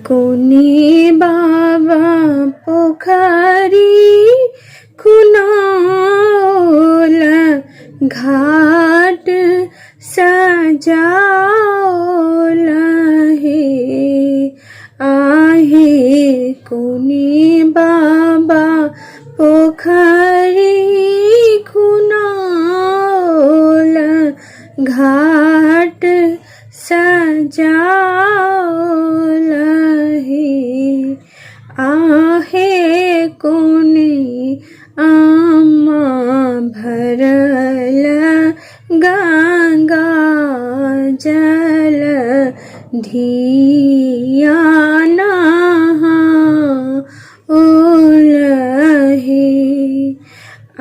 कोणी बाबा पोखरी खुनाओल घाट सजाओल हे आहे कोणी बाबा पोखरी खुनाओल घाट सजाओल हे आहे कोणी आम्हा भरल गंगा जल धियाना ओल हे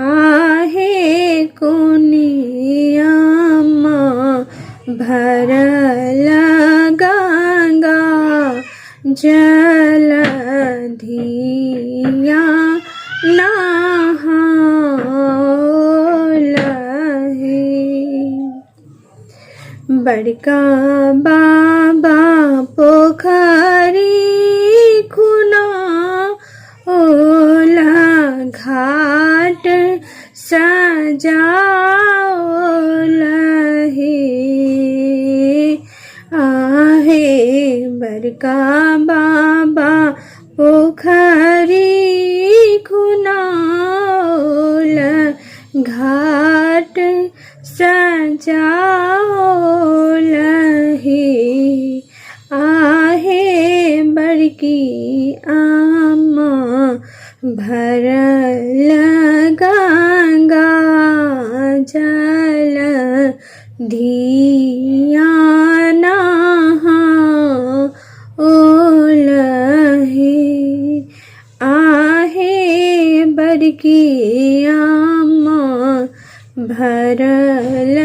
आहे कोणी आम्हा भरल गंगा जल धिया नाहाओल हे बड़का बाबा पोखरी खुनाओल घाट सजाओल हे आहे बड़का बाबा पोखरी खुनाओल घाट सजाओल हे आहे बड़की आमा भरल गंगा जल धियाना ओल हे आहे बड़की आमा भरल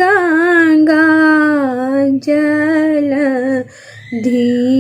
गंगा जल धी